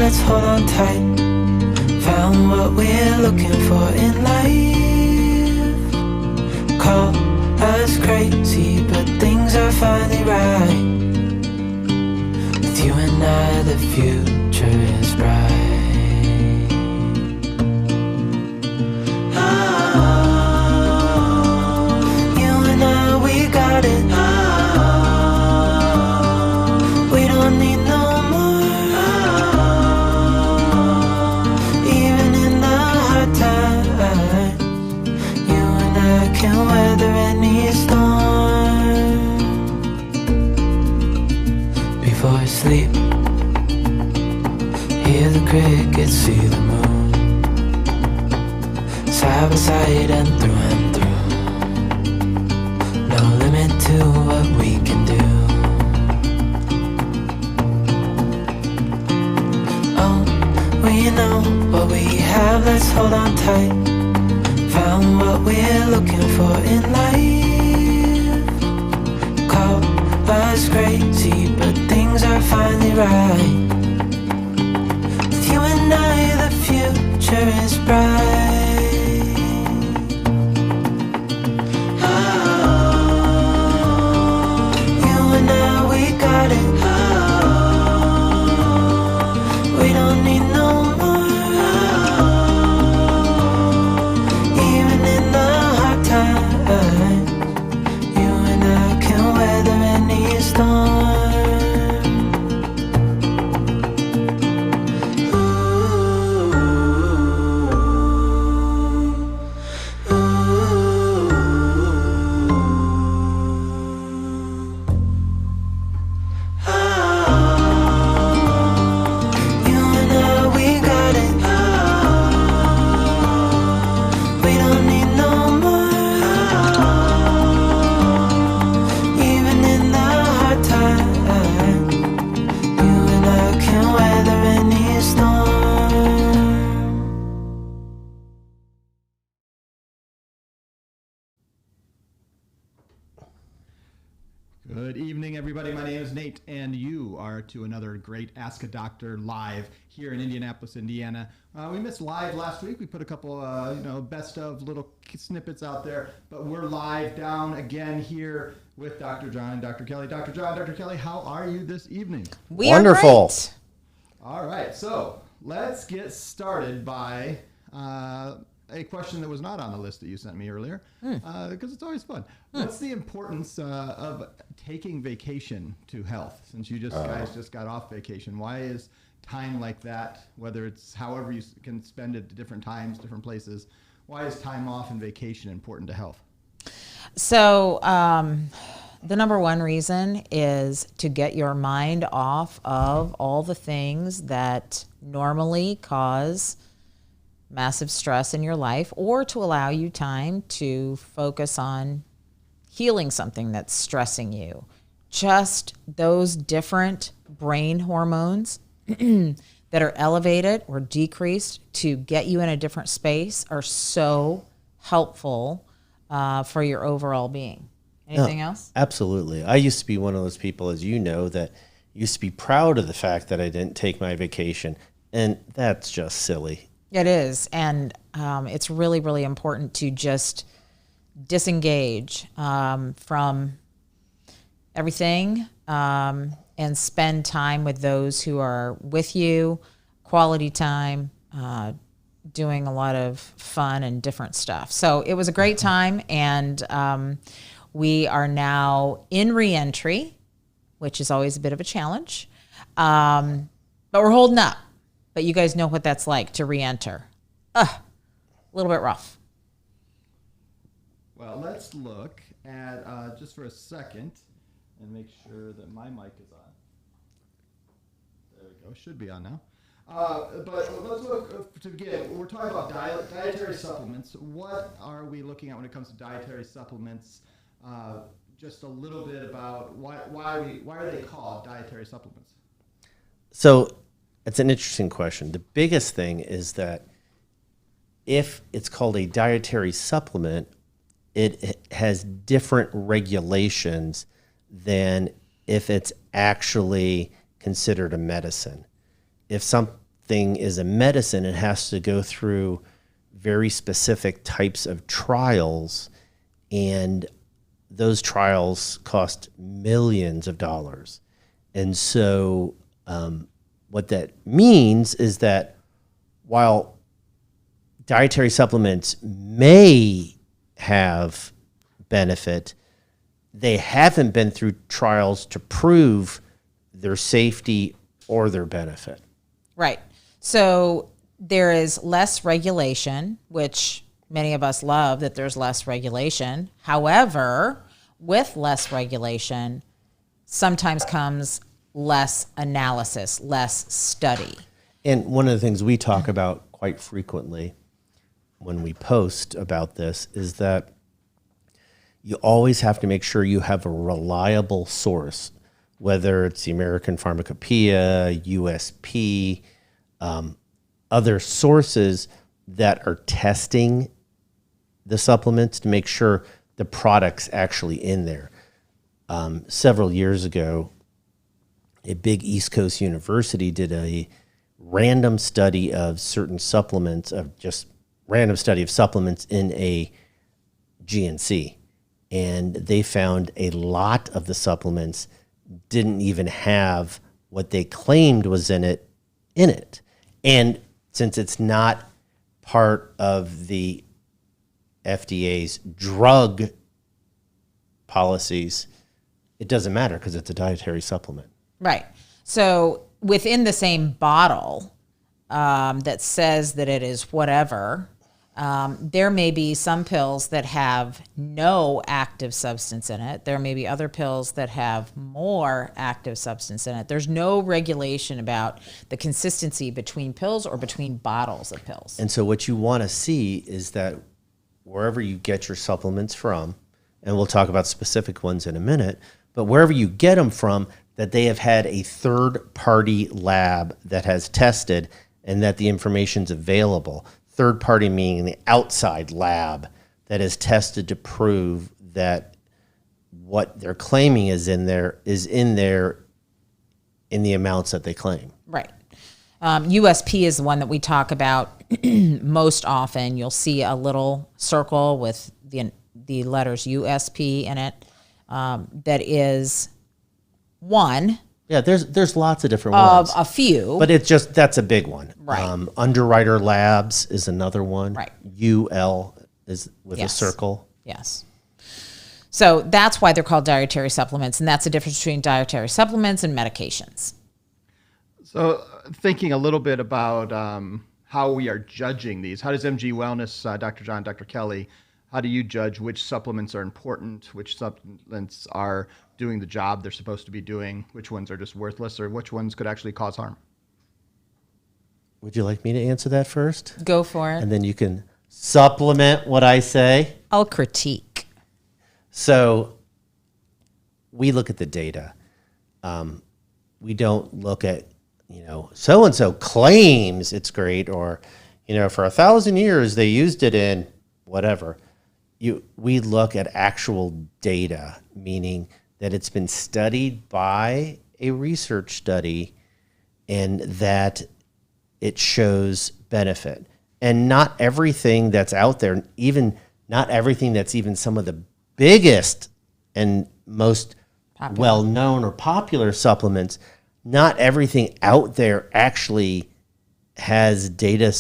let's hold on tight. Found what we're looking for in life. Call us crazy, but things are finally right. With you and I, the future is bright. We don't need no more. Even in the hard times, you and I can weather any storm. Before I sleep, hear the crickets, see the moon. Side by side and through and through. No limit to what we can do. Oh, we know what we have, let's hold on tight. Found what we're looking for in life. Call us crazy, but things are finally right. With you and I, the future is bright. We don't need no more. Even in the hard times, you and I can weather any storm. Good evening, everybody. My name is Nate, and you are to another great Ask a Doctor live here in Indianapolis, Indiana. We missed live last week. We put a couple, best of little snippets out there, but we're live down again here with Dr. John and Dr. Kelly. Dr. John, Dr. Kelly, how are you this evening? We Wonderful. Are great. All right, so let's get started by a question that was not on the list that you sent me earlier, because it's always fun. What's the importance of taking vacation to health? Since you guys just got off vacation, why is time like that, whether it's however you can spend it at different times, different places, why is time off and vacation important to health? So the number one reason is to get your mind off of all the things that normally cause massive stress in your life, or to allow you time to focus on healing something that's stressing you. Just those different brain hormones that are elevated or decreased to get you in a different space are so helpful for your overall being. Anything else? Absolutely. I used to be one of those people, as you know, that used to be proud of the fact that I didn't take my vacation, and that's just silly. It is, and it's really, really important to just disengage from everything and spend time with those who are with you, quality time, doing a lot of fun and different stuff. So it was a great time, and we are now in re-entry, which is always a bit of a challenge, but we're holding up. But you guys know what that's like to re-enter. A little bit rough. Well, let's look at, just for a second, and make sure that my mic is on. There we go. Should be on now. But let's look to begin. We're talking about dietary supplements. What are we looking at when it comes to dietary supplements? Just a little bit about why are they called dietary supplements? So it's an interesting question. The biggest thing is that if it's called a dietary supplement, it has different regulations than if it's actually considered a medicine. If something thing is a medicine, it has to go through very specific types of trials, and those trials cost millions of dollars. And so what that means is that while dietary supplements may have benefit, they haven't been through trials to prove their safety or their benefit. Right. So there is less regulation, which many of us love that there's less regulation. However, with less regulation, sometimes comes less analysis, less study. And one of the things we talk about quite frequently when we post about this is that you always have to make sure you have a reliable source, whether it's the American Pharmacopoeia, USP, other sources that are testing the supplements to make sure the product's actually in there. Several years ago, a big East Coast university did a random study of certain supplements, in a GNC. And they found a lot of the supplements didn't even have what they claimed was in it. And since it's not part of the FDA's drug policies, it doesn't matter because it's a dietary supplement. Right. So within the same bottle that says that it is whatever, there may be some pills that have no active substance in it. There may be other pills that have more active substance in it. There's no regulation about the consistency between pills or between bottles of pills. And so what you want to see is that wherever you get your supplements from, and we'll talk about specific ones in a minute, but wherever you get them from, that they have had a third-party lab that has tested and that the information's available. Third party meaning the outside lab that has tested to prove that what they're claiming is in there in the amounts that they claim. Right. USP is the one that we talk about most often. You'll see a little circle with the letters USP in it. That is one. Yeah, there's lots of different ones. Of a few. But that's a big one. Right. Underwriter Labs is another one. Right. UL is with Yes. a circle. Yes. So that's why they're called dietary supplements, and that's the difference between dietary supplements and medications. So thinking a little bit about how we are judging these, how does MG Wellness, Dr. John, Dr. Kelly, how do you judge which supplements are important, which supplements are doing the job they're supposed to be doing, which ones are just worthless, or which ones could actually cause harm? Would you like me to answer that first? Go for it. And then you can supplement what I say. I'll critique. So we look at the data. We don't look at, so-and-so claims it's great, or, for 1,000 years they used it in whatever. We look at actual data, meaning that it's been studied by a research study and that it shows benefit. And not everything that's out there, even not everything that's even some of the biggest and most well-known or popular supplements, not everything out there actually has data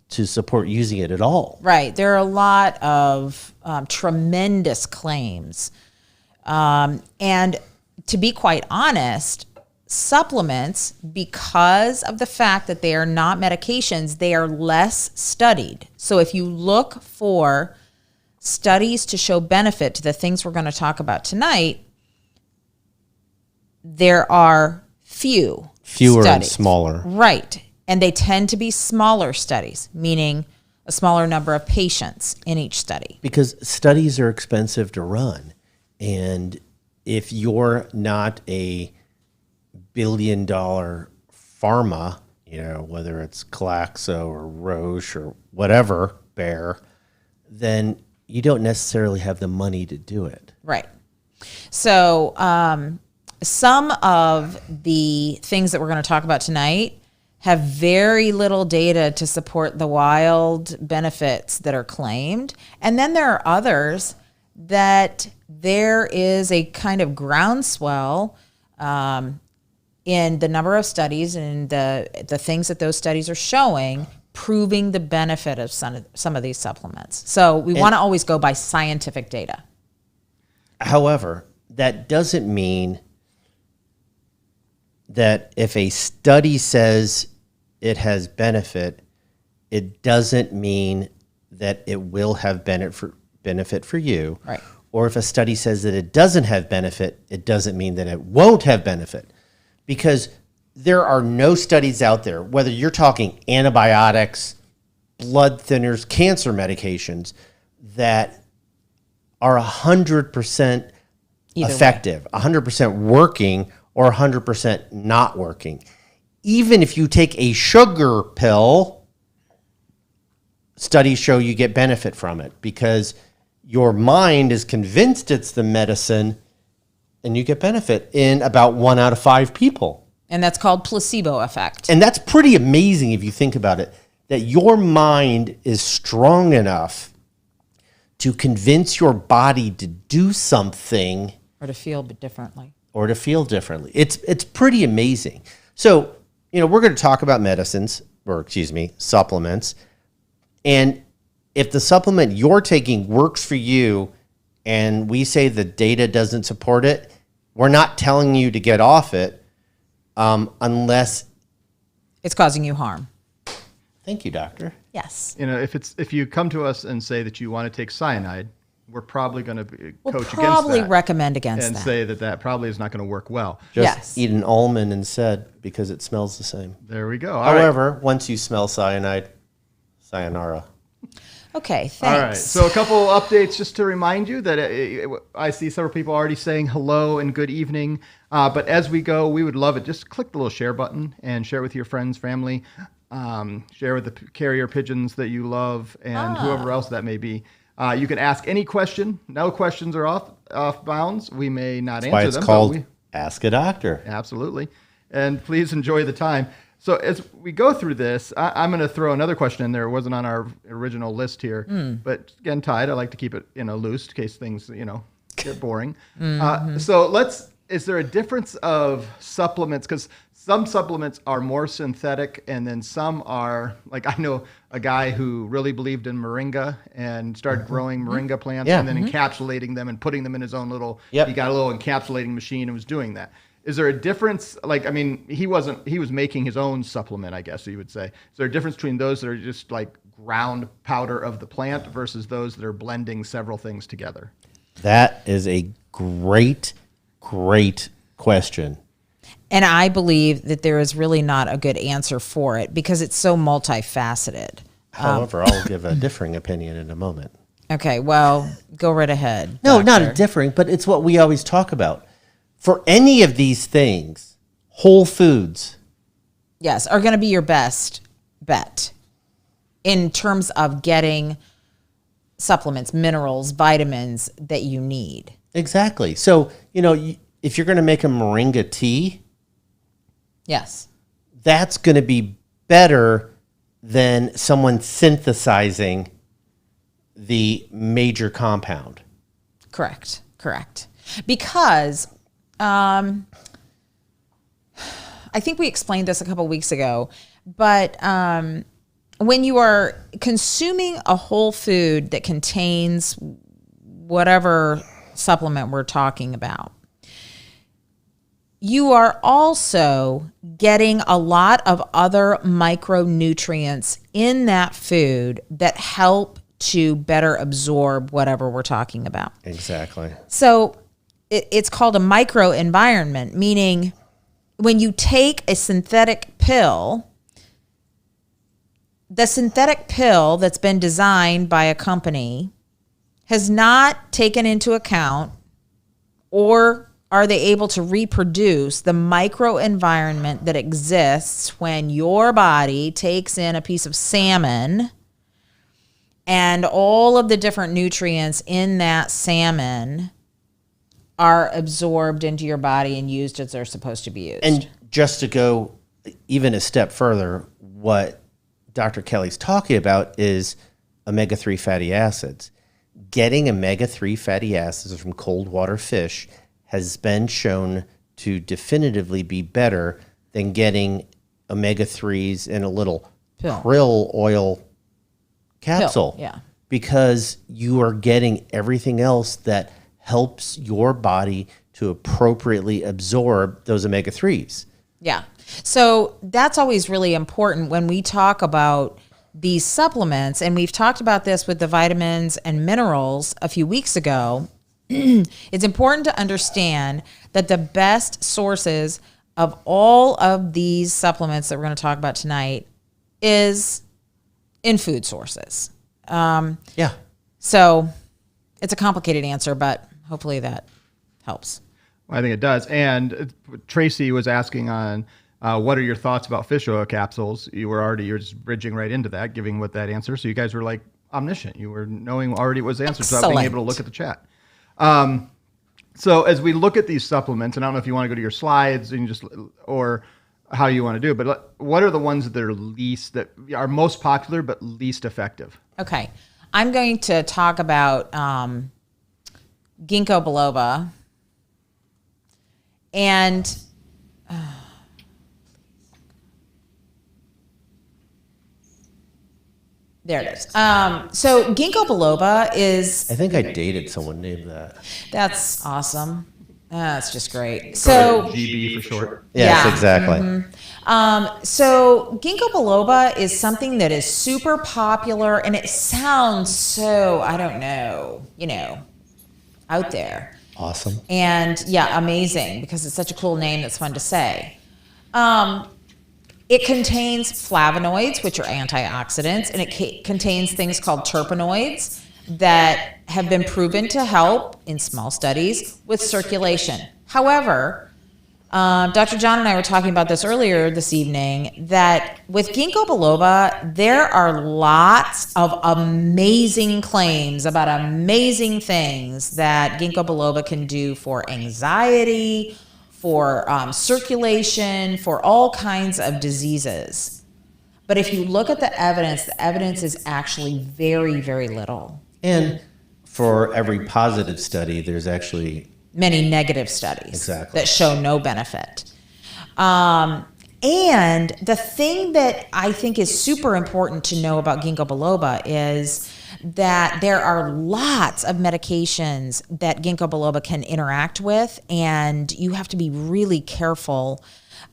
to support using it at all. Right. There are a lot of tremendous claims. And to be quite honest, supplements, because of the fact that they are not medications, they are less studied. So if you look for studies to show benefit to the things we're going to talk about tonight, there are fewer studies. and smaller. Right. And they tend to be smaller studies, meaning a smaller number of patients in each study. Because studies are expensive to run. And if you're not a billion-dollar pharma, whether it's Glaxo or Roche or whatever, Bayer, then you don't necessarily have the money to do it. Right. So some of the things that we're going to talk about tonight, have very little data to support the wild benefits that are claimed. And then there are others that there is a kind of groundswell in the number of studies and the things that those studies are showing, proving the benefit of some of these supplements. So we want to always go by scientific data. However, that doesn't mean that if a study says it has benefit, it doesn't mean that it will have benefit for you. Right. Or if a study says that it doesn't have benefit, it doesn't mean that it won't have benefit. Because there are no studies out there, whether you're talking antibiotics, blood thinners, cancer medications, that are 100% effective, 100% working, or 100% not working. Even if you take a sugar pill, studies show you get benefit from it because your mind is convinced it's the medicine and you get benefit in about 1 out of 5 people. And that's called placebo effect. And that's pretty amazing if you think about it, that your mind is strong enough to convince your body to do something Or to feel differently. It's pretty amazing. So, we're going to talk about supplements. And if the supplement you're taking works for you and we say the data doesn't support it, we're not telling you to get off it unless it's causing you harm. Thank you, doctor. Yes. If you come to us and say that you want to take cyanide, we're probably going to We'll coach against probably that recommend against and that. say that probably is not going to work well. Just Yes. eat an almond instead because it smells the same. There we go. All However, once you smell cyanide, sayonara. Okay, thanks. All right. So a couple updates just to remind you that I see several people already saying hello and good evening. But as we go, we would love it. Just click the little share button and share with your friends, family. Share with the carrier pigeons that you love and whoever else that may be. You can ask any question. No questions are off bounds. We may not answer them. That's why it's called Ask a Doctor. Absolutely. And please enjoy the time. So as we go through this, I'm going to throw another question in there. It wasn't on our original list here. But again, Tide, I like to keep it loose in case things, get boring. Is there a difference of supplements? Because some supplements are more synthetic and then some are, like I know a guy who really believed in moringa and started growing moringa plants and then encapsulating them and putting them in his own little, he got a little encapsulating machine and was doing that. Is there a difference? He was making his own supplement, I guess you would say. Is there a difference between those that are just like ground powder of the plant versus those that are blending several things together? That is a great question. And I believe that there is really not a good answer for it because it's so multifaceted. However, I'll give a differing opinion in a moment. Okay, well, go right ahead. No, not doctor. a differing, but it's what we always talk about. For any of these things, whole foods. Yes, are going to be your best bet in terms of getting supplements, minerals, vitamins that you need. Exactly. So, if you're going to make a moringa tea, Yes. that's going to be better than someone synthesizing the major compound. Correct. Because I think we explained this a couple weeks ago, but when you are consuming a whole food that contains whatever supplement we're talking about, you are also getting a lot of other micronutrients in that food that help to better absorb whatever we're talking about. Exactly. So it's called a microenvironment, meaning when you take a synthetic pill, the synthetic pill that's been designed by a company has not taken into account, or are they able to reproduce the microenvironment that exists when your body takes in a piece of salmon and all of the different nutrients in that salmon are absorbed into your body and used as they're supposed to be used. And just to go even a step further, what Dr. Kelly's talking about is omega-3 fatty acids. Getting omega-3 fatty acids from cold water fish has been shown to definitively be better than getting omega-3s in a little krill oil capsule. Yeah. Because you are getting everything else that helps your body to appropriately absorb those omega-3s. Yeah. So that's always really important when we talk about these supplements. And we've talked about this with the vitamins and minerals a few weeks ago. It's important to understand that the best sources of all of these supplements that we're going to talk about tonight is in food sources. Yeah. So it's a complicated answer, but hopefully that helps. Well, I think it does. And Tracy was asking on what are your thoughts about fish oil capsules? You're just bridging right into that, giving what that answer. So you guys were like omniscient. You were knowing already what was the answer without being able to look at the chat. So as we look at these supplements, and I don't know if you want to go to your slides and or how you want to do it, but what are the ones that are most popular but least effective? Okay. I'm going to talk about ginkgo biloba. And there it is. So ginkgo biloba is... I think I dated someone named that. That's awesome. That's just great. So GB for short. Yes, Yeah. exactly. So ginkgo biloba is something that is super popular, and it sounds so, I don't know, out there. Awesome. And yeah, amazing, because it's such a cool name that's fun to say. It contains flavonoids, which are antioxidants, and it contains things called terpenoids that have been proven to help in small studies with circulation. However, Dr. John and I were talking about this earlier this evening, that with ginkgo biloba, there are lots of amazing claims about amazing things that ginkgo biloba can do for anxiety, for circulation, for all kinds of diseases. But if you look at the evidence is actually very, very little. And for every positive study, there's actually many negative studies that show no benefit. And the thing that I think is super important to know about ginkgo biloba is that there are lots of medications that ginkgo biloba can interact with, and you have to be really careful.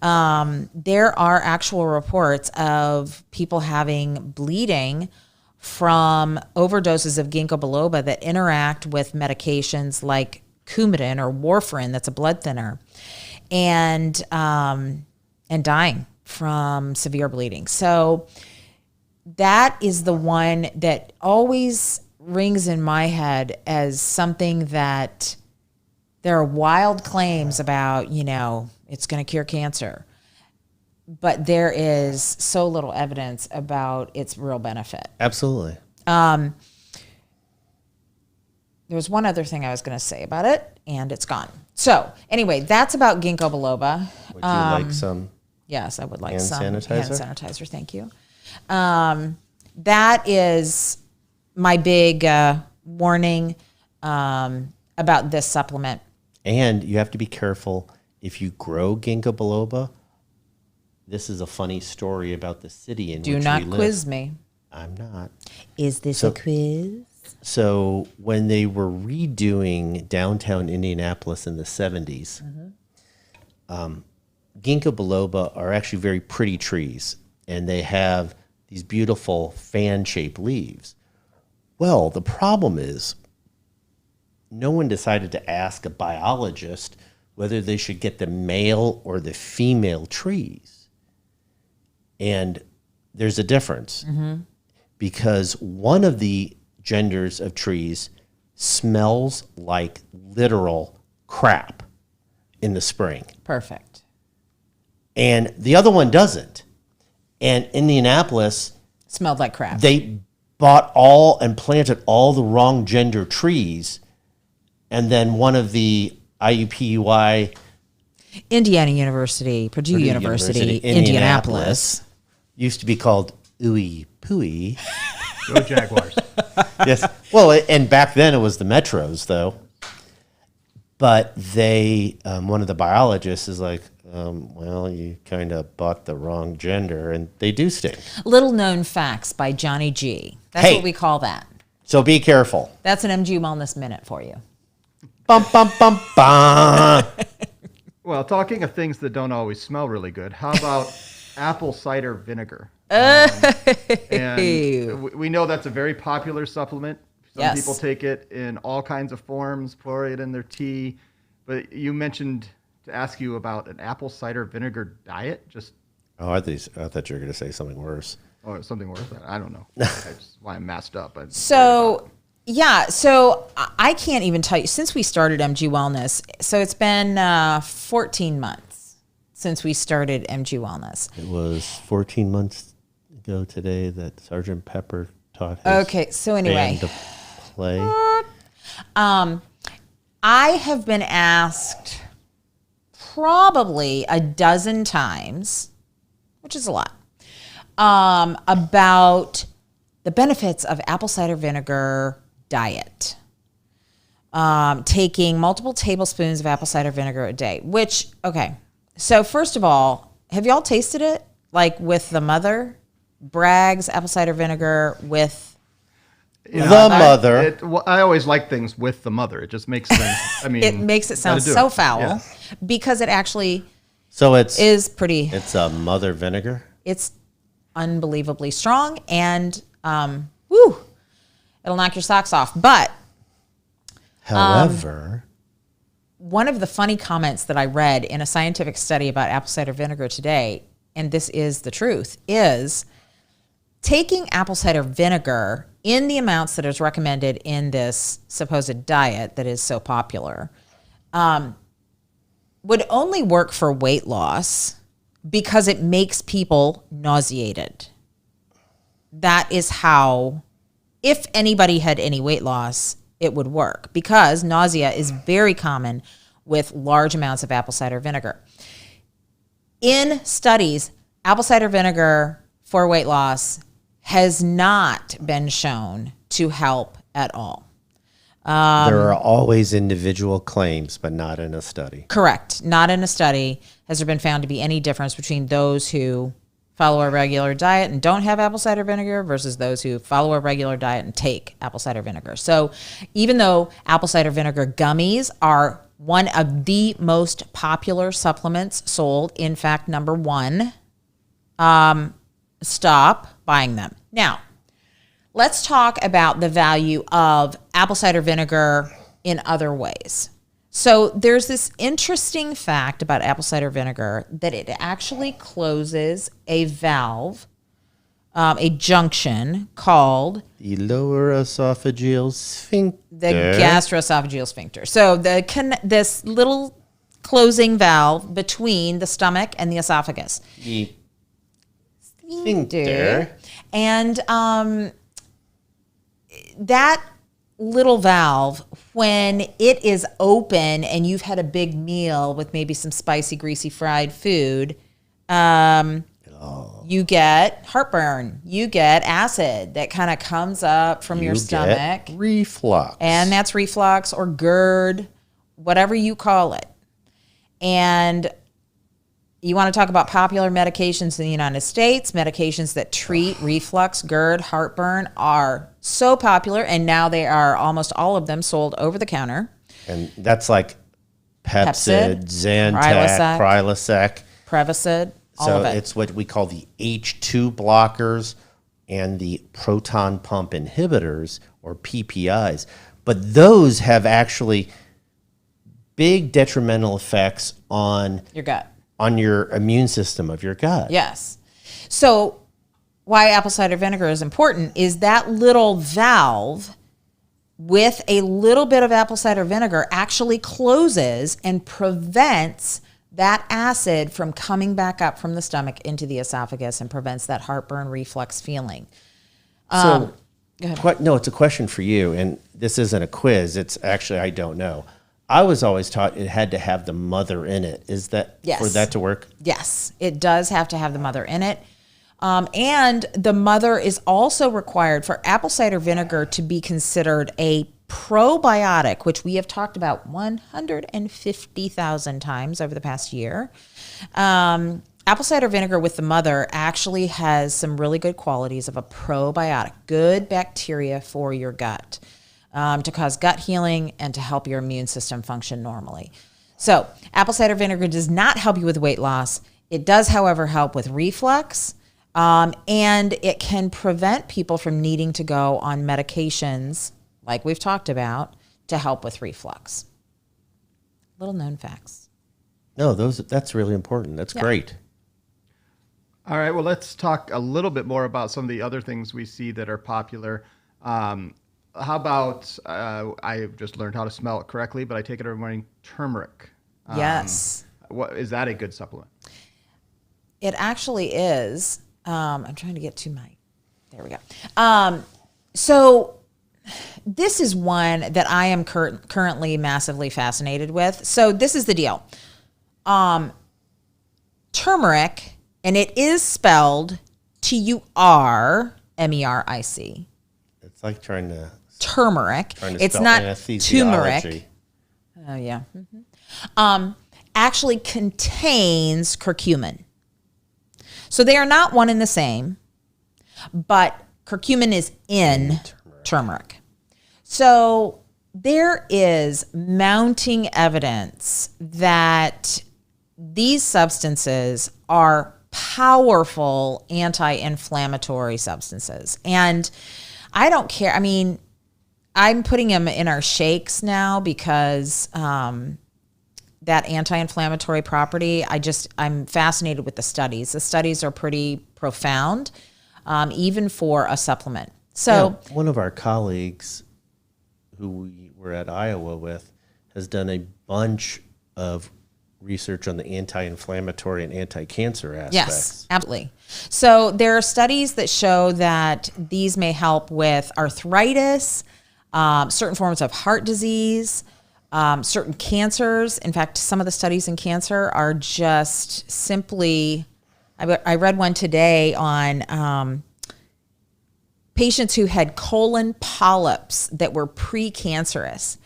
There are actual reports of people having bleeding from overdoses of ginkgo biloba that interact with medications like Coumadin or warfarin, that's a blood thinner, and dying from severe bleeding. So that is the one that always rings in my head as something that there are wild claims about, it's going to cure cancer, but there is so little evidence about its real benefit. Absolutely. There was one other thing I was going to say about it, and it's gone. So anyway, that's about ginkgo biloba. Would you like some? Yes, I would like hand some sanitizer? hand sanitizer. Thank you. That is my big warning about this supplement. And you have to be careful if you grow ginkgo biloba. This is a funny story about the city in which we live. Do not quiz me. I'm not. Is this a quiz? So when they were redoing downtown Indianapolis in the 70s, ginkgo biloba are actually very pretty trees, and they have these beautiful fan-shaped leaves. Well, the problem is no one decided to ask a biologist whether they should get the male or the female trees. And there's a difference because one of the genders of trees smells like literal crap in the spring. Perfect. And the other one doesn't. And Indianapolis, Smelled like crap. they bought all and planted all the wrong gender trees. And then one of the IUPUI Indiana University, Purdue University, Indianapolis. Used to be called Ooey Pooey. Go Jaguars. Yes. Well, and back then it was the Metros, though. But they, one of the biologists is like, well, you kind of bought the wrong gender, and they do stink. Little known facts by Johnny G. That's Hey. what we call that. So be careful. That's an MG Wellness Minute for you. Bum, bum, bum, bum. Well, talking of things that don't always smell really good, how about apple cider vinegar? And we know that's a very popular supplement. Some Yes. people take it in all kinds of forms, pour it in their tea. But you mentioned to ask you about an apple cider vinegar diet. Oh, I thought you were going to say something worse. Or something worse. I don't know. That's why I'm masked up. So I can't even tell you, since we started MG Wellness, so it's been 14 months since we started MG Wellness. It was 14 months ago today that Sergeant Pepper taught his Okay, so anyway. band to play. I have been asked probably a dozen times, which is a lot, about the benefits of apple cider vinegar diet. Taking multiple tablespoons of apple cider vinegar a day, which, okay. So first of all, have y'all tasted it? Like with the mother? Bragg's apple cider vinegar with Mother. I always like things with the mother. It just makes things. I mean, it makes it sound gotta do so it. foul Yeah. because it actually So it's pretty. a mother vinegar. It's unbelievably strong and it'll knock your socks off. But However, one of the funny comments that I read in a scientific study about apple cider vinegar today, and this is the truth, is taking apple cider vinegar in the amounts that is recommended in this supposed diet that is so popular would only work for weight loss because it makes people nauseated. That is how, if anybody had any weight loss, it would work, because nausea is very common with large amounts of apple cider vinegar. In studies, apple cider vinegar for weight loss has not been shown to help at all. there are always individual claims, but not in a study. Correct. Not in a study has there been found to be any difference between those who follow a regular diet and don't have apple cider vinegar versus those who follow a regular diet and take apple cider vinegar. So even though apple cider vinegar gummies are one of the most popular supplements sold, in fact, number one, stop buying them. Now, let's talk about the value of apple cider vinegar in other ways. So there's this interesting fact about apple cider vinegar that it actually closes a valve, a junction called The lower esophageal sphincter. the gastroesophageal sphincter. So this little closing valve between the stomach and the esophagus. The sphincter. And that little valve, when it is open and you've had a big meal with maybe some spicy, greasy fried food, you get heartburn, you get acid that kind of comes up from your stomach. Get reflux. And that's reflux or GERD, whatever you call it. And you want to talk about popular medications in the United States, medications that treat reflux, GERD, heartburn are so popular, and now they are almost all of them sold over the counter. And that's like Pepcid, Zantac, Prilosec. Prevacid, all So of it. it's what we call the H2 blockers and the proton pump inhibitors, or PPIs. But those have actually big detrimental effects on Your gut. on your immune system of your gut. Yes. So why apple cider vinegar is important is that little valve with a little bit of apple cider vinegar actually closes and prevents that acid from coming back up from the stomach into the esophagus and prevents that heartburn reflux feeling. So, no, it's a question for you, and this isn't a quiz. It's actually, I don't know. I was always taught it had to have the mother in it. Is that Yes. for that to work? Yes, it does have to have the mother in it. And the mother is also required for apple cider vinegar to be considered a probiotic, which we have talked about 150,000 times over the past year. Apple cider vinegar with the mother actually has some really good qualities of a probiotic, good bacteria for your gut, to cause gut healing and to help your immune system function normally. So apple cider vinegar does not help you with weight loss. It does, however, help with reflux, and it can prevent people from needing to go on medications, like we've talked about, to help with reflux. Little known facts. No, that's really important. That's great. All right, well, let's talk a little bit more about some of the other things we see that are popular. How about, I just learned how to smell it correctly, but I take it every morning, turmeric. Yes. What is that a good supplement? It actually is. I'm trying to get to there we go. So this is one that I am currently massively fascinated with. So this is the deal. Turmeric, and it is spelled Turmeric. It's like trying to It's spell not anesthesiology. turmeric. Oh yeah. Actually contains curcumin. So they are not one and the same, but curcumin is in turmeric. So there is mounting evidence that these substances are powerful anti-inflammatory substances. And I don't care. I mean, I'm putting them in our shakes now because that anti-inflammatory property, I'm fascinated with the studies. The studies are pretty profound, even for a supplement. So one of our colleagues who we were at Iowa with has done a bunch of research on the anti-inflammatory and anti-cancer aspects. yes, absolutely. So there are studies that show that these may help with arthritis, certain forms of heart disease, certain cancers. In fact, some of the studies in cancer are just simply, I read one today on patients who had colon polyps that were precancerous,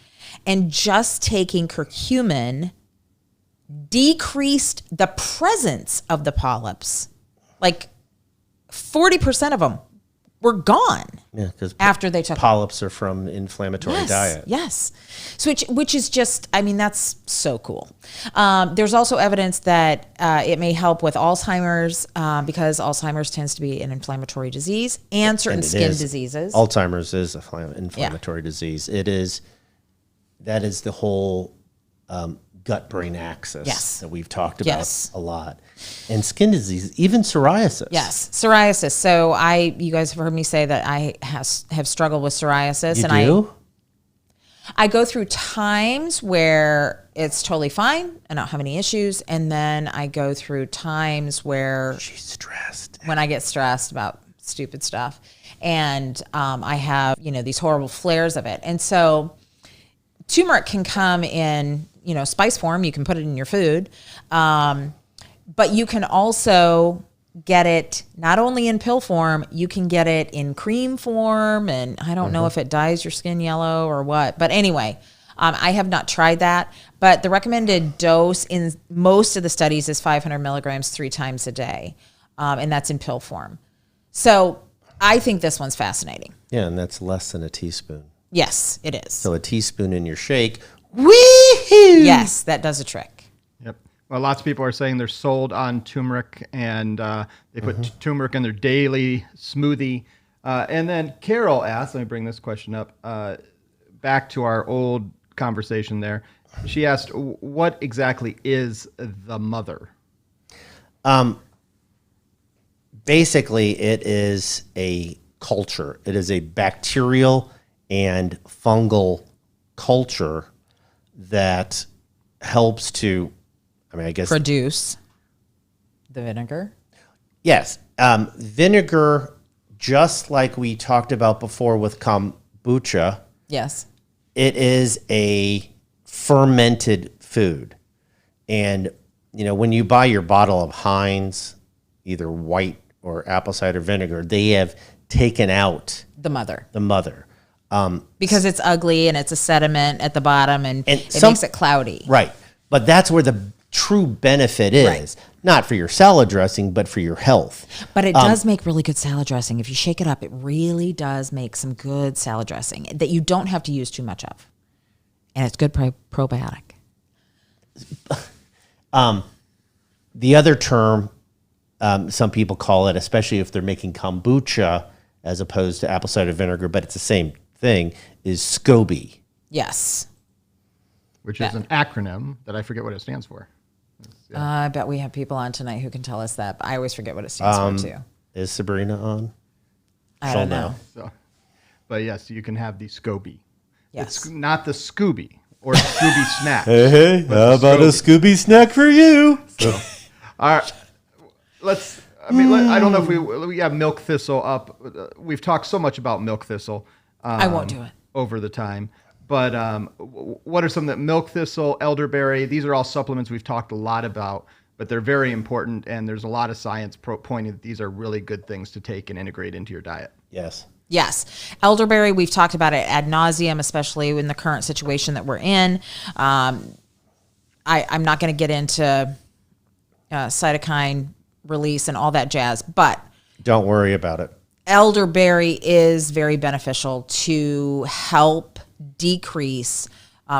and just taking curcumin decreased the presence of the polyps. Like 40% of them were gone. Yeah, because after they took polyps are from inflammatory diet. Yes. So which is just, I mean, that's so cool. There's also evidence that it may help with Alzheimer's because Alzheimer's tends to be an inflammatory disease and certain skin diseases. Alzheimer's is an inflammatory disease. That is the whole gut-brain axis that we've talked about a lot. And skin disease, even psoriasis. Yes, psoriasis. So you guys have heard me say that I have struggled with psoriasis. You do? I go through times where it's totally fine. I don't have any issues. And then I go through times where she's stressed. When I get stressed about stupid stuff. And I have, these horrible flares of it. And so turmeric can come in, spice form. You can put it in your food. But you can also get it not only in pill form, you can get it in cream form. And I don't know if it dyes your skin yellow or what. But anyway, I have not tried that. But the recommended dose in most of the studies is 500 milligrams 3 times a day. And that's in pill form. So I think this one's fascinating. Yeah, and that's less than a teaspoon. Yes, it is. So a teaspoon in your shake. Wee-hoo! Yes, that does a trick. Yep. Well, lots of people are saying they're sold on turmeric, and they put turmeric in their daily smoothie. And then Carol asked, let me bring this question up, back to our old conversation there. She asked, what exactly is the mother? Basically, it is a culture. It is a bacterial and fungal culture that helps to, produce the vinegar. Yes. Vinegar, just like we talked about before with kombucha. Yes. It is a fermented food. And, when you buy your bottle of Heinz, either white or apple cider vinegar, they have taken out The mother. Because it's ugly and it's a sediment at the bottom and it makes it cloudy. Right. But that's where the true benefit is. Right. Not for your salad dressing, but for your health. But it does make really good salad dressing. If you shake it up, it really does make some good salad dressing that you don't have to use too much of. And it's good probiotic. The other term, some people call it, especially if they're making kombucha as opposed to apple cider vinegar, but it's the same thing, is SCOBY. Yes. Which is an acronym that I forget what it stands for. I bet we have people on tonight who can tell us that, but I always forget what it stands for too. Is Sabrina on? I don't know. So, but yes, you can have the SCOBY. Yes. It's not the Scooby or Scooby snack. Hey, how about a SCOBY. Scooby snack for you? All right. I don't know if we have milk thistle up. We've talked so much about milk thistle. I won't do it. Over the time. But what are some that milk thistle, elderberry? These are all supplements we've talked a lot about, but they're very important. And there's a lot of science pointing that these are really good things to take and integrate into your diet. Yes. Yes. Elderberry, we've talked about it ad nauseum, especially in the current situation that we're in. I'm not going to get into cytokine release and all that jazz, but Don't worry about it. elderberry is very beneficial to help decrease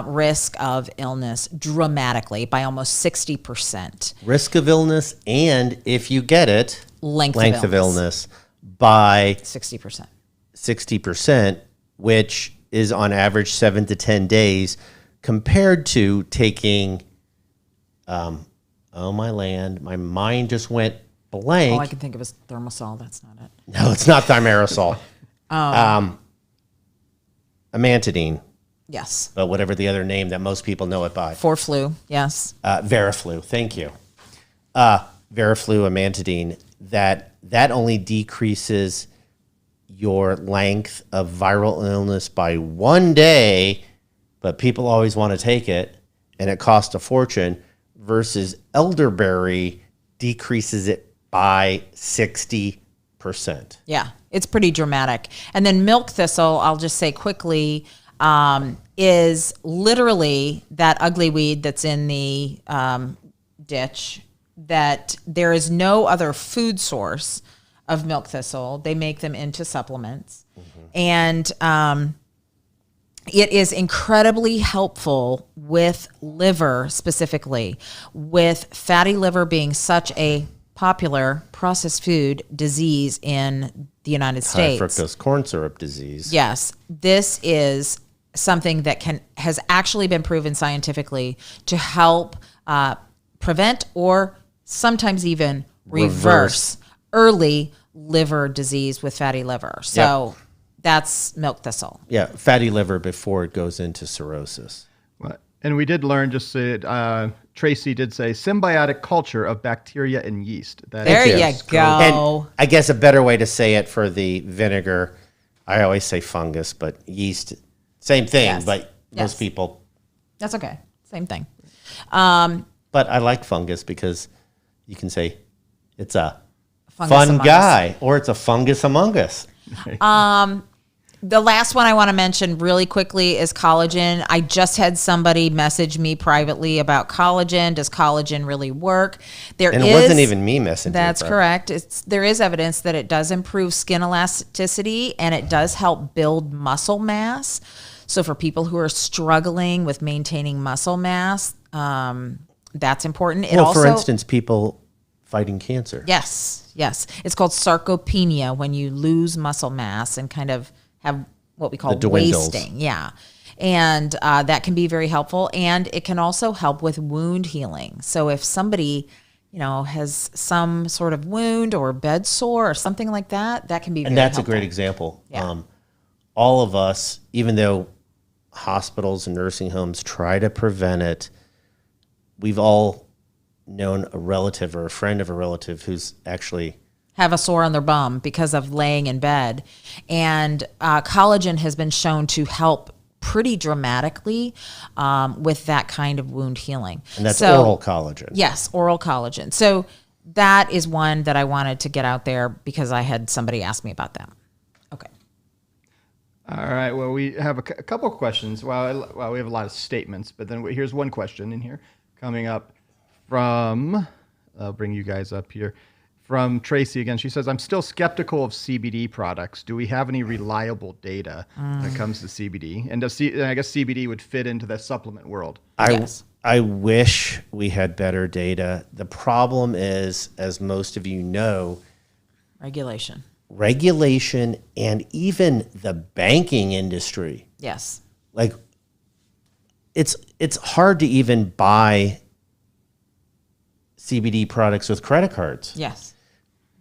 risk of illness dramatically by almost 60%. Risk of illness, and if you get it, Length of illness by 60%. 60%, which is on average 7 to 10 days, compared to taking, oh my land, my mind just went blank. All I can think of is Thermosol. That's not it. No, it's not thimerosal. Amantadine, Yes. but whatever the other name that most people know it by. For flu. Yes. Veriflu, thank you. Veriflu, amantadine, that only decreases your length of viral illness by 1 day, but people always want to take it, and it costs a fortune, versus elderberry decreases it by 60%. Yeah, it's pretty dramatic. And then milk thistle, I'll just say quickly, is literally that ugly weed that's in the ditch, that there is no other food source of milk thistle. They make them into supplements. And it is incredibly helpful with liver specifically, with fatty liver being such a popular processed food disease in the United States. High fructose corn syrup disease. Yes, this is something that has actually been proven scientifically to help prevent or sometimes even reverse early liver disease with fatty liver. So that's milk thistle. Yeah, fatty liver before it goes into cirrhosis. And we did learn, Tracy did say, symbiotic culture of bacteria and yeast. There you go. And I guess a better way to say it for the vinegar, I always say fungus, but yeast, same thing, Yes. but Yes. most people. That's okay. Same thing. But I like fungus because you can say it's a Fungus fun among us. guy or it's a fungus among us. The last one I want to mention really quickly is collagen. I just had somebody message me privately about collagen. Does collagen really work? And it wasn't even me messaging. That's correct. There is evidence that it does improve skin elasticity and it does help build muscle mass. So for people who are struggling with maintaining muscle mass, that's important. It Well, also, for instance, people fighting cancer. Yes. It's called sarcopenia, when you lose muscle mass and kind of have what we call The dwindles. wasting. Yeah. And that can be very helpful. And it can also help with wound healing. So if somebody, has some sort of wound or bed sore or something like that, that can be very And that's helpful. a great example. Yeah. All of us, even though hospitals and nursing homes try to prevent it, we've all known a relative or a friend of a relative who's actually have a sore on their bum because of laying in bed. And collagen has been shown to help pretty dramatically with that kind of wound healing. And that's oral collagen. Yes, oral collagen. So that is one that I wanted to get out there because I had somebody ask me about that. Okay. All right. Well, we have a couple questions. Well, we have a lot of statements, but then here's one question in here coming up from, I'll bring you guys up here, from Tracy again. She says, I'm still skeptical of CBD products. Do we have any reliable data when it comes to CBD? And I guess CBD would fit into the supplement world. Yes. I wish we had better data. The problem is, as most of you know, Regulation and even the banking industry. Yes. Like it's hard to even buy CBD products with credit cards. Yes.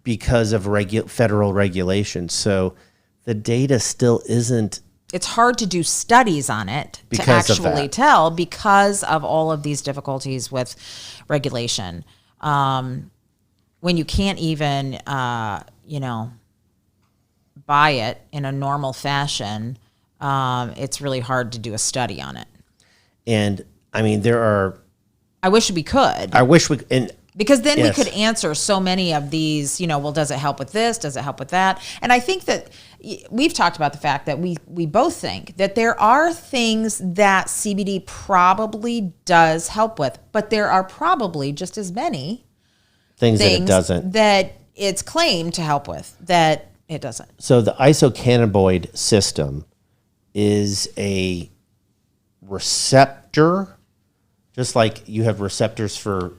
Because of federal regulations. So the data still isn't. It's hard to do studies on it to Because of actually that. tell because of all of these difficulties with regulation. When you can't even, buy it in a normal fashion, it's really hard to do a study on it. And I mean, I wish we could. Because then Yes. we could answer so many of these, well, does it help with this? Does it help with that? And I think that we've talked about the fact that we both think that there are things that CBD probably does help with, but there are probably just as many things that it doesn't. that it's claimed to help with that it doesn't. So the isocannabinoid system is a receptor, just like you have receptors for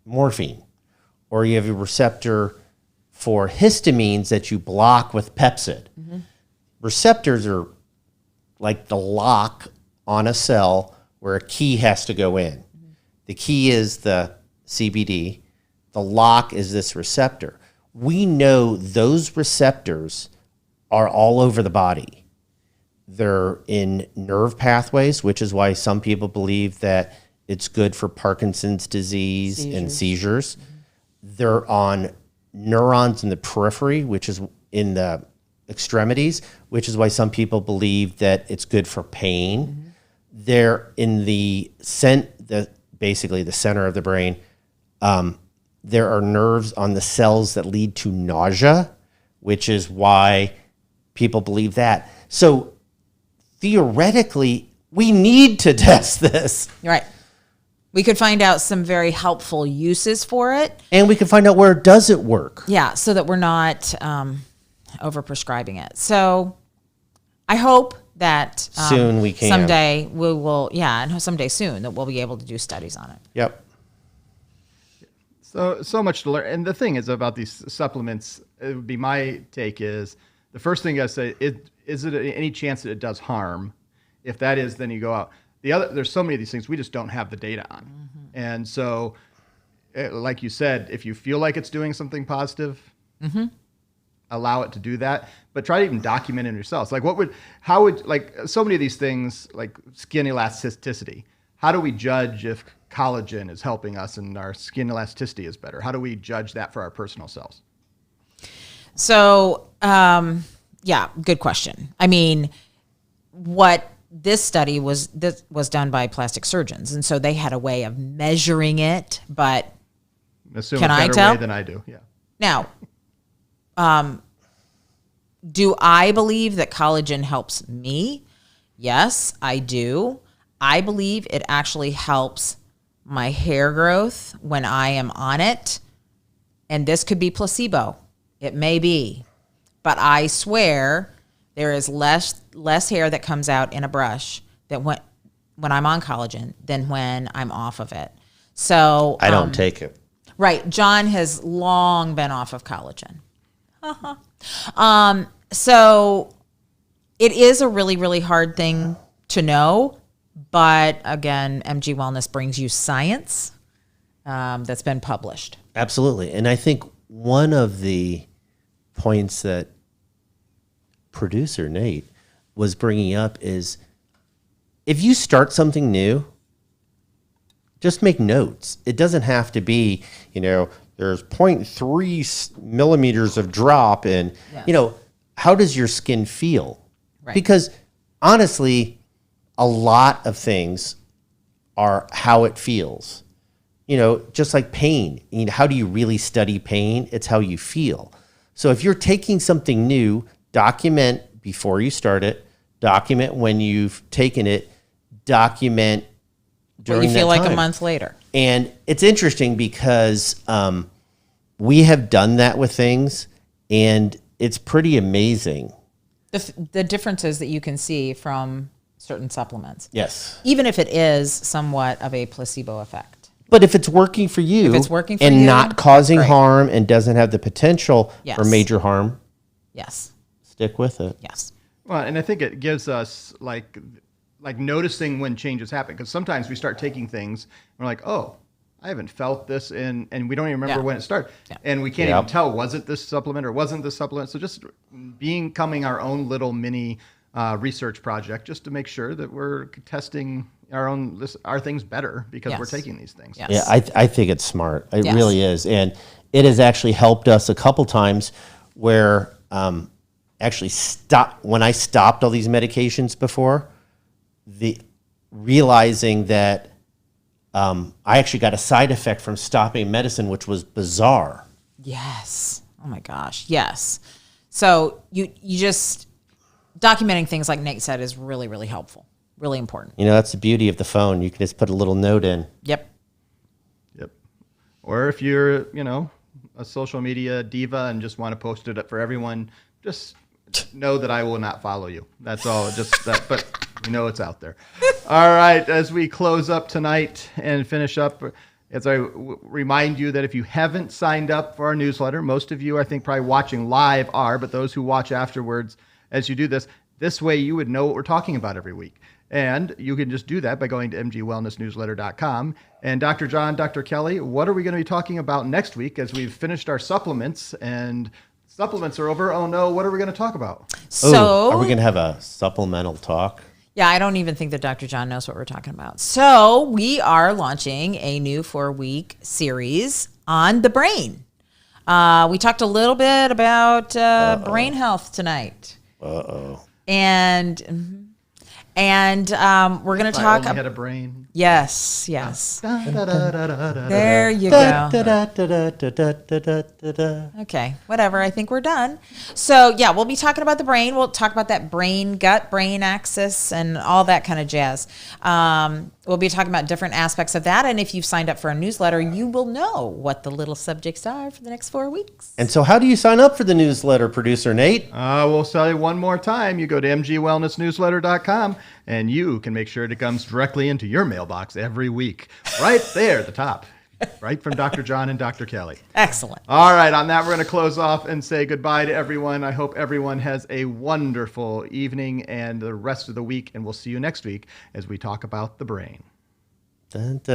morphine, or you have a receptor for histamines that you block with Pepsid. Mm-hmm. Receptors are like the lock on a cell where a key has to go in. Mm-hmm. The key is the CBD. The lock is this receptor. We know those receptors are all over the body. They're in nerve pathways, which is why some people believe that it's good for Parkinson's disease and seizures. Mm-hmm. They're on neurons in the periphery, which is in the extremities, which is why some people believe that it's good for pain. Mm-hmm. They're in basically the center of the brain. There are nerves on the cells that lead to nausea, which is why people believe that. So theoretically, we need to test this. Right. We could find out some very helpful uses for it. And we can find out where it doesn't work. Yeah, so that we're not overprescribing it. So I hope that soon we can. Someday we will, and someday soon that we'll be able to do studies on it. Yep. So much to learn. And the thing is about these supplements, it would be my take is, the first thing I say, is it any chance that it does harm? If that is, then you go out. There's so many of these things we just don't have the data on. Mm-hmm. And so, like you said, if you feel like it's doing something positive, mm-hmm. allow it to do that. But try to even document it yourselves. Like how would so many of these things, like skin elasticity, how do we judge if collagen is helping us and our skin elasticity is better? How do we judge that for our personal selves? So, good question. I mean, what this study was done by plastic surgeons, and so they had a way of measuring it. But can I tell? Way than I do. Yeah. Now, do I believe that collagen helps me? Yes, I do. I believe it actually helps my hair growth when I am on it, and this could be placebo. It may be, but I swear there is less hair that comes out in a brush that when I'm on collagen than when I'm off of it. So I don't take it. Right. John has long been off of collagen. So it is a really, really hard thing to know. But again, MG Wellness brings you science that's been published. Absolutely. And I think one of the points that producer Nate was bringing up is if you start something new, just make notes. It doesn't have to be, there's 0.3 millimeters of drop and, how does your skin feel? Right. Because honestly, a lot of things are how it feels. You know, just like pain. You know, how do you really study pain? It's how you feel. So if you're taking something new, document before you start it, document when you've taken it, document during What you feel that like time. a month later. And it's interesting because we have done that with things, and it's pretty amazing. The differences that you can see from certain supplements. Yes. Even if it is somewhat of a placebo effect. But if it's working for you, If it's working for and you, not that's causing great. harm and doesn't have the potential for Yes. major harm, Yes. stick with it. Yes. Well, and I think it gives us like noticing when changes happen, because sometimes we start taking things and we're like, oh, I haven't felt this and we don't even remember Yeah. when it started, Yeah. and we can't Yep. even tell, was it this supplement or wasn't this supplement? So just becoming our own little mini research project, just to make sure that we're testing our things better because we're Yes. taking these things. Yes. Yeah, I think it's smart. It Yes. really is. And it has actually helped us a couple times where actually when I stopped all these medications before, realizing that I actually got a side effect from stopping medicine, which was bizarre. Yes. Oh my gosh. Yes. So you just documenting things like Nate said is really, really helpful. Really important. You know, that's the beauty of the phone. You can just put a little note in. Yep. Yep. Or if you're, a social media diva and just want to post it up for everyone, just know that I will not follow you. That's all. Just that, but it's out there. All right. As we close up tonight and finish up, as I remind you that if you haven't signed up for our newsletter, most of you, I think, probably watching live are, but those who watch afterwards, as you do this way you would know what we're talking about every week. And you can just do that by going to mgwellnessnewsletter.com. And Dr. John, Dr. Kelly, what are we going to be talking about next week as we've finished our supplements and supplements are over? Oh no, what are we going to talk about? So are we going to have a supplemental talk? yeah, I don't even think that Dr. John knows what we're talking about. So we are launching a new 4-week series on the brain. We talked a little bit about brain health tonight. And we're going to I talk. only had a brain. Yes, yes. Da, da, da, da, da, da. There you go. Okay, whatever. I think we're done. So yeah, we'll be talking about the brain. We'll talk about that brain axis and all that kind of jazz. We'll be talking about different aspects of that. And if you've signed up for a newsletter, you will know what the little subjects are for the next 4 weeks. And so how do you sign up for the newsletter, producer Nate? We'll tell you one more time. You go to mgwellnessnewsletter.com and you can make sure it comes directly into your mailbox every week. Right there at the top. Right from Dr. John and Dr. Kelly. Excellent. All right, on that, we're going to close off and say goodbye to everyone. I hope everyone has a wonderful evening and the rest of the week, and we'll see you next week as we talk about the brain. Dun, dun.